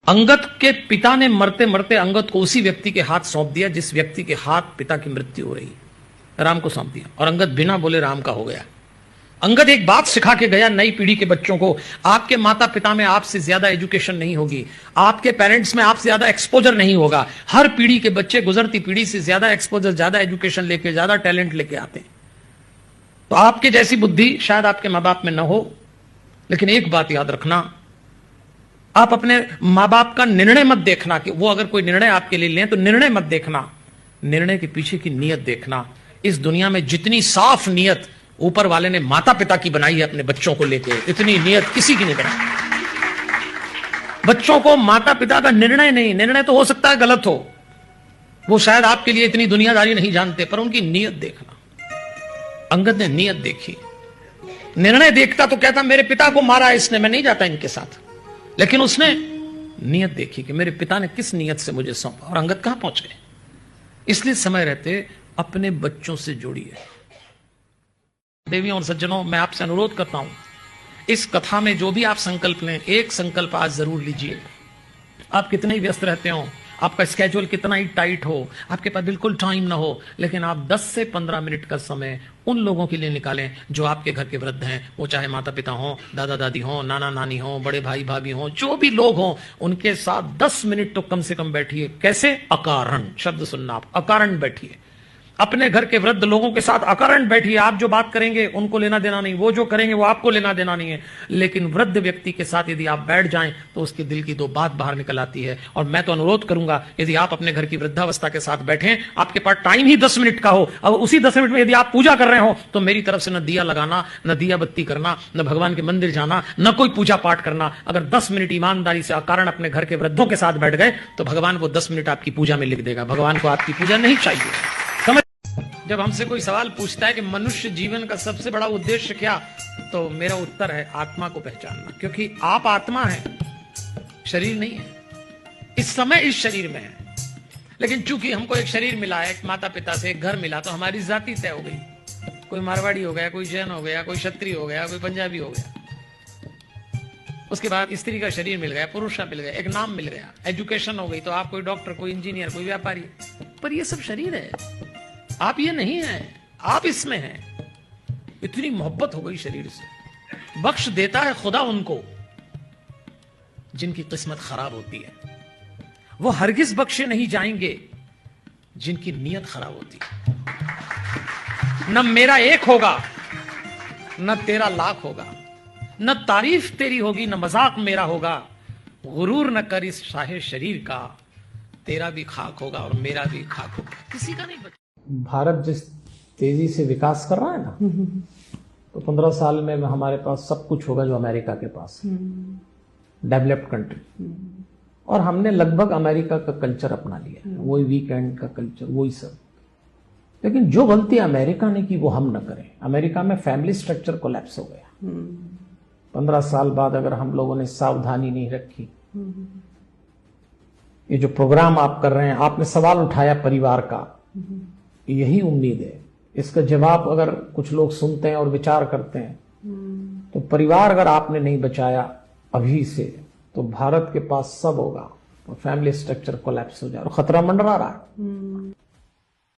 अंगद के पिता ने मरते मरते अंगद को उसी व्यक्ति के हाथ सौंप दिया जिस व्यक्ति के हाथ पिता की मृत्यु हो रही, राम को सौंप दिया और अंगद बिना बोले राम का हो गया। अंगद एक बात सिखा के गया नई पीढ़ी के बच्चों को, आपके माता पिता में आपसे ज्यादा एजुकेशन नहीं होगी, आपके पेरेंट्स में आपसे ज्यादा एक्सपोजर नहीं होगा। हर पीढ़ी के बच्चे गुजरती पीढ़ी से ज्यादा एक्सपोजर, ज्यादा एजुकेशन लेके, ज्यादा टैलेंट लेके आते हैं। तो आपके जैसी बुद्धि शायद आपके माँ बाप में न हो, लेकिन एक बात याद रखना, आप अपने माँ बाप का निर्णय मत देखना कि वो अगर कोई निर्णय आपके लिए लें तो निर्णय मत देखना, निर्णय के पीछे की नीयत देखना। इस दुनिया में जितनी साफ नीयत ऊपर वाले ने माता पिता की बनाई है अपने बच्चों को लेकर, इतनी नीयत किसी की नहीं बनाई। बच्चों को माता पिता का निर्णय नहीं, निर्णय तो हो सकता है गलत हो, वो शायद आपके लिए इतनी दुनियादारी नहीं जानते, पर उनकी नीयत देखना। अंगद ने नीयत देखी। निर्णय देखता तो कहता मेरे पिता को मारा इसने, मैं नहीं जाता इनके साथ, लेकिन उसने नीयत देखी कि मेरे पिता ने किस नीयत से मुझे सौंपा और अंगद कहां पहुंच गए। इसलिए समय रहते अपने बच्चों से जोड़िए। देवियों और सज्जनों, मैं आपसे अनुरोध करता हूं, इस कथा में जो भी आप संकल्प लें, एक संकल्प आज जरूर लीजिए। आप कितने ही व्यस्त रहते हो, आपका स्केड्यूल कितना ही टाइट हो, आपके पास बिल्कुल टाइम ना हो, लेकिन आप 10 से 15 मिनट का समय उन लोगों के लिए निकालें जो आपके घर के वृद्ध हैं, वो चाहे माता पिता हो, दादा दादी हो, नाना नानी हो, बड़े भाई भाभी हो, जो भी लोग हों, उनके साथ 10 मिनट तो कम से कम बैठिए। कैसे? अकारण शब्द सुनना, आप अकारण बैठिए। अपने घर के वृद्ध लोगों के साथ अकारण बैठिए। आप जो बात करेंगे उनको लेना देना नहीं, वो जो करेंगे वो आपको लेना देना नहीं है, लेकिन वृद्ध व्यक्ति के साथ यदि आप बैठ जाएं तो उसके दिल की दो बात बाहर निकल आती है। और मैं तो अनुरोध करूंगा, यदि आप अपने घर की वृद्धावस्था के साथ बैठें, आपके पास टाइम ही 10 मिनट का हो, और उसी 10 मिनट में यदि आप पूजा कर रहे हो, तो मेरी तरफ से न दिया लगाना, न दिया बत्ती करना, न भगवान के मंदिर जाना, न कोई पूजा पाठ करना। अगर 10 मिनट ईमानदारी से अकारण अपने घर के वृद्धों के साथ बैठ गए तो भगवान वो 10 मिनट आपकी पूजा में लिख देगा। भगवान को आपकी पूजा नहीं चाहिए। जब हमसे कोई सवाल पूछता है कि मनुष्य जीवन का सबसे बड़ा उद्देश्य क्या, तो मेरा उत्तर है आत्मा को पहचानना, क्योंकि आप आत्मा हैं, शरीर नहीं है। इस समय इस शरीर में है, लेकिन चूंकि हमको एक शरीर मिला है, एक माता पिता से एक घर मिला, तो हमारी जाति तय हो गई। कोई मारवाड़ी हो गया, कोई जैन हो गया, कोई क्षत्रिय हो गया, कोई पंजाबी हो गया। उसके बाद स्त्री का शरीर मिल गया, पुरुष का मिल गया, एक नाम मिल गया, एजुकेशन हो गई, तो आप कोई डॉक्टर, कोई इंजीनियर, कोई व्यापारी। पर ये सब शरीर है, आप ये नहीं है, आप इसमें हैं। इतनी मोहब्बत हो गई शरीर से। बख्श देता है खुदा उनको जिनकी किस्मत खराब होती है, वो हरगिज बख्शे नहीं जाएंगे जिनकी नीयत खराब होती है। न मेरा एक होगा, न तेरा लाख होगा, न तारीफ तेरी होगी, न मजाक मेरा होगा। गुरूर न कर इस शाहे शरीर का, तेरा भी खाक होगा और मेरा भी खाक होगा, किसी का नहीं बचा। भारत जिस तेजी से विकास कर रहा है ना, तो 15 साल में हमारे पास सब कुछ होगा जो अमेरिका के पास है, डेवलप्ड कंट्री। और हमने लगभग अमेरिका का कल्चर अपना लिया, वही वीकेंड का कल्चर, वही सब। लेकिन जो गलती अमेरिका ने की वो हम न करें। अमेरिका में फैमिली स्ट्रक्चर कोलैप्स हो गया। 15 साल बाद अगर हम लोगों ने सावधानी नहीं रखी, ये जो प्रोग्राम आप कर रहे हैं, आपने सवाल उठाया परिवार का, यही उम्मीद है। इसका जवाब अगर कुछ लोग सुनते हैं और विचार करते हैं, तो परिवार अगर आपने नहीं बचाया अभी से, तो भारत के पास सब होगा और फैमिली स्ट्रक्चर कोलैप्स हो जाए और खतरा मंडरा रहा है।